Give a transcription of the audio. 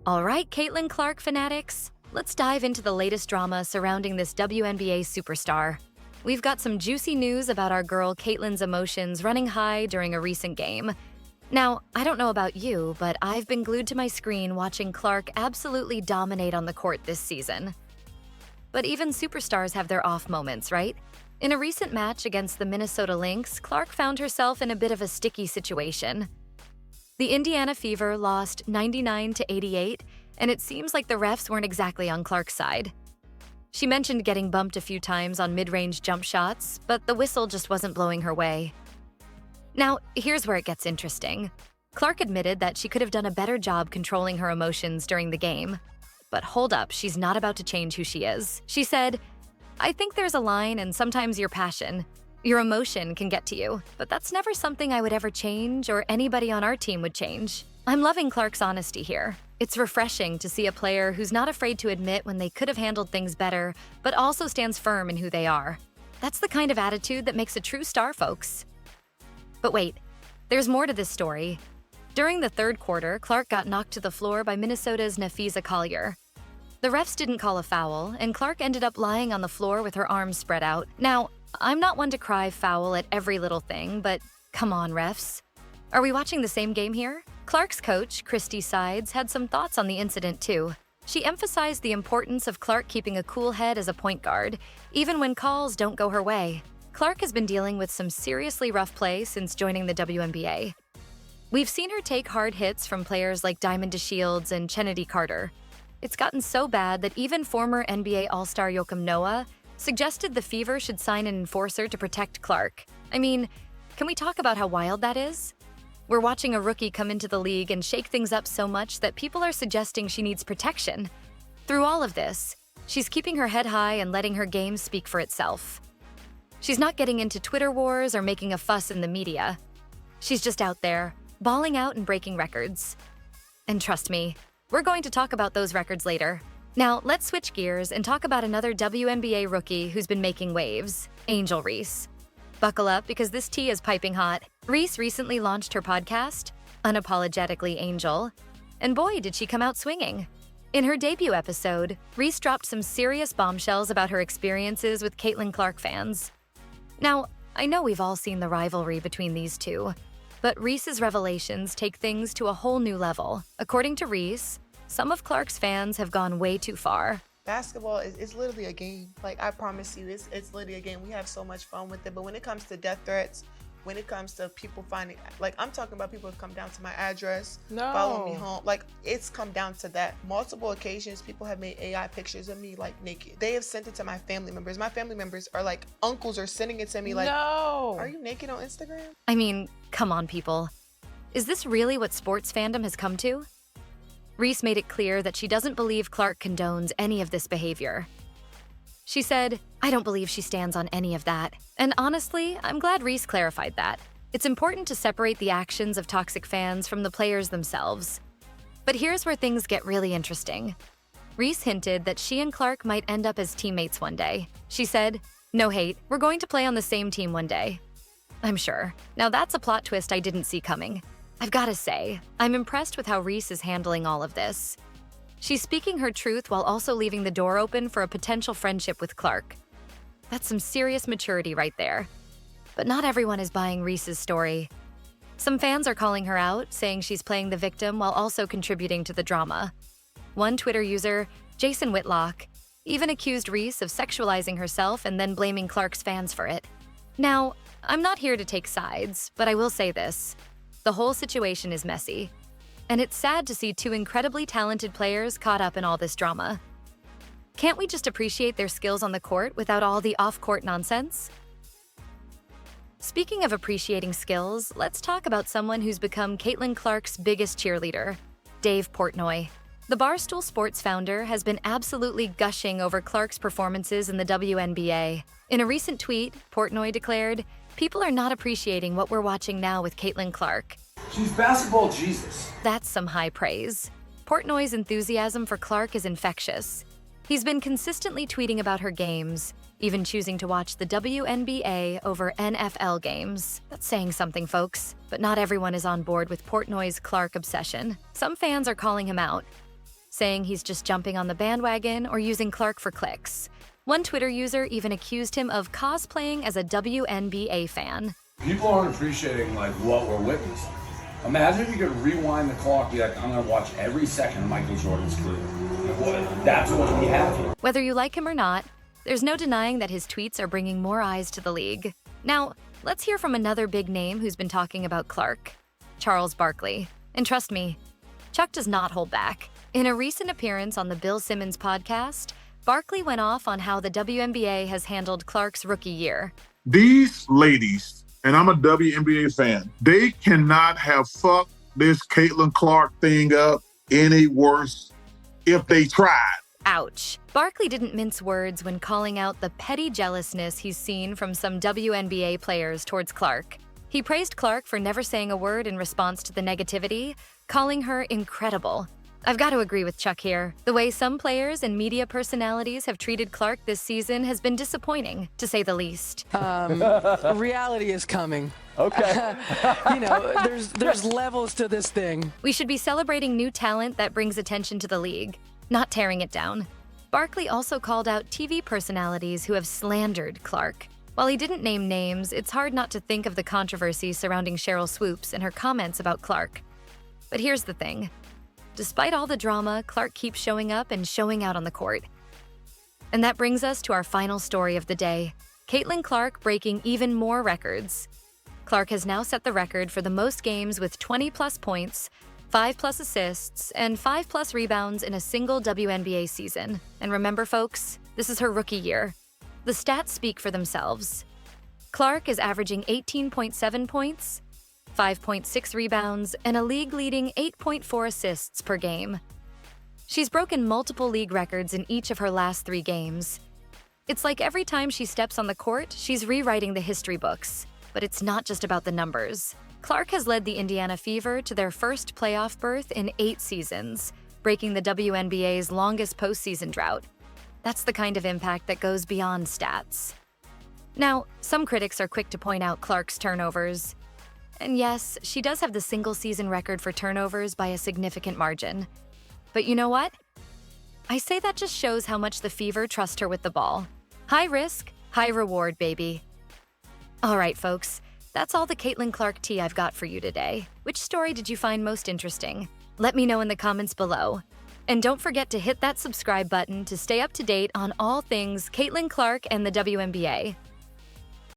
All right, Caitlin Clark fanatics, let's dive into the latest drama surrounding this WNBA superstar. We've got some juicy news about our girl Caitlin's emotions running high during a recent game. Now, I don't know about you, but I've been glued to my screen watching Clark absolutely dominate on the court this season. But even superstars have their off moments, right? In a recent match against the Minnesota Lynx, Clark found herself in a bit of a sticky situation. The Indiana Fever lost 99-88, and it seems like the refs weren't exactly on Clark's side. She mentioned getting bumped a few times on mid-range jump shots, but the whistle just wasn't blowing her way. Now, here's where it gets interesting. Clark admitted that she could have done a better job controlling her emotions during the game. But hold up, she's not about to change who she is. She said, "I think there's a line, and sometimes your passion, your emotion can get to you, but that's never something I would ever change or anybody on our team would change." I'm loving Clark's honesty here. It's refreshing to see a player who's not afraid to admit when they could have handled things better, but also stands firm in who they are. That's the kind of attitude that makes a true star, folks. But wait, there's more to this story. During the third quarter, Clark got knocked to the floor by Minnesota's Napheesa Collier. The refs didn't call a foul, and Clark ended up lying on the floor with her arms spread out. Now, I'm not one to cry foul at every little thing, but come on, refs. Are we watching the same game here? Clark's coach, Christy Sides, had some thoughts on the incident too. She emphasized the importance of Clark keeping a cool head as a point guard, even when calls don't go her way. Clark has been dealing with some seriously rough play since joining the WNBA. We've seen her take hard hits from players like Diamond DeShields and Chennedy Carter. It's gotten so bad that even former NBA All-Star Joakim Noah suggested the Fever should sign an enforcer to protect Clark. I mean, can we talk about how wild that is? We're watching a rookie come into the league and shake things up so much that people are suggesting she needs protection. Through all of this, she's keeping her head high and letting her game speak for itself. She's not getting into Twitter wars or making a fuss in the media. She's just out there, balling out and breaking records. And trust me, we're going to talk about those records later. Now, let's switch gears and talk about another WNBA rookie who's been making waves, Angel Reese. Buckle up because this tea is piping hot. Reese recently launched her podcast, Unapologetically Angel, and boy, did she come out swinging. In her debut episode, Reese dropped some serious bombshells about her experiences with Caitlin Clark fans. Now, I know we've all seen the rivalry between these two, but Reese's revelations take things to a whole new level. According to Reese, some of Clark's fans have gone way too far. Basketball is literally a game. Like, I promise you, it's literally a game. We have so much fun with it. But when it comes to death threats, when it comes to people finding, like, I'm talking about people who come down to my address, follow me home. Like, it's come down to that. Multiple occasions, people have made AI pictures of me, like, naked. They have sent it to my family members. My family members are like, uncles are sending it to me, like, are you naked on Instagram? I mean, come on, people. Is this really what sports fandom has come to? Reese made it clear that she doesn't believe Clark condones any of this behavior. She said, "I don't believe she stands on any of that." And honestly, I'm glad Reese clarified that. It's important to separate the actions of toxic fans from the players themselves. But here's where things get really interesting. Reese hinted that she and Clark might end up as teammates one day. She said, "No hate, we're going to play on the same team one day." I'm sure. Now that's a plot twist I didn't see coming. I've got to say, I'm impressed with how Reese is handling all of this. She's speaking her truth while also leaving the door open for a potential friendship with Clark. That's some serious maturity right there. But not everyone is buying Reese's story. Some fans are calling her out, saying she's playing the victim while also contributing to the drama. One Twitter user, Jason Whitlock, even accused Reese of sexualizing herself and then blaming Clark's fans for it. Now, I'm not here to take sides, but I will say this. The whole situation is messy, and it's sad to see two incredibly talented players caught up in all this drama. Can't we just appreciate their skills on the court without all the off-court nonsense? Speaking of appreciating skills, let's talk about someone who's become Caitlin Clark's biggest cheerleader, Dave Portnoy. The Barstool Sports founder has been absolutely gushing over Clark's performances in the WNBA. In a recent tweet, Portnoy declared, "People are not appreciating what we're watching now with Caitlin Clark. She's basketball Jesus." That's some high praise. Portnoy's enthusiasm for Clark is infectious. He's been consistently tweeting about her games, even choosing to watch the WNBA over NFL games. That's saying something, folks. But not everyone is on board with Portnoy's Clark obsession. Some fans are calling him out. saying he's just jumping on the bandwagon or using Clark for clicks. One Twitter user even accused him of cosplaying as a WNBA fan. People aren't appreciating like what we're witnessing. Imagine if you could rewind the clock, be like, I'm gonna watch every second of Michael Jordan's career. That's what we have here. Whether you like him or not, there's no denying that his tweets are bringing more eyes to the league. Now, let's hear from another big name who's been talking about Clark, Charles Barkley. And trust me, Chuck does not hold back. In a recent appearance on the Bill Simmons podcast, Barkley went off on how the WNBA has handled Clark's rookie year. These ladies, and I'm a WNBA fan, they cannot have fucked this Caitlin Clark thing up any worse if they tried. Ouch. Barkley didn't mince words when calling out the petty jealousness he's seen from some WNBA players towards Clark. He praised Clark for never saying a word in response to the negativity, calling her incredible. I've got to agree with Chuck here. The way some players and media personalities have treated Clark this season has been disappointing, to say the least. Reality is coming. Okay. There's levels to this thing. We should be celebrating new talent that brings attention to the league, not tearing it down. Barkley also called out TV personalities who have slandered Clark. While he didn't name names, it's hard not to think of the controversy surrounding Sheryl Swoopes and her comments about Clark. But here's the thing. Despite all the drama, Clark keeps showing up and showing out on the court. And that brings us to our final story of the day, Caitlin Clark breaking even more records. Clark has now set the record for the most games with 20-plus points, 5-plus assists, and 5-plus rebounds in a single WNBA season. And remember, folks, this is her rookie year. The stats speak for themselves. Clark is averaging 18.7 points, 5.6 rebounds, and a league-leading 8.4 assists per game. She's broken multiple league records in each of her last 3 games. It's like every time she steps on the court, she's rewriting the history books. But it's not just about the numbers. Clark has led the Indiana Fever to their first playoff berth in 8 seasons, breaking the WNBA's longest postseason drought. That's the kind of impact that goes beyond stats. Now, some critics are quick to point out Clark's turnovers. And yes, she does have the single-season record for turnovers by a significant margin. But you know what? I say that just shows how much the Fever trust her with the ball. High risk, high reward, baby. All right, folks, that's all the Caitlin Clark tea I've got for you today. Which story did you find most interesting? Let me know in the comments below. And don't forget to hit that subscribe button to stay up to date on all things Caitlin Clark and the WNBA.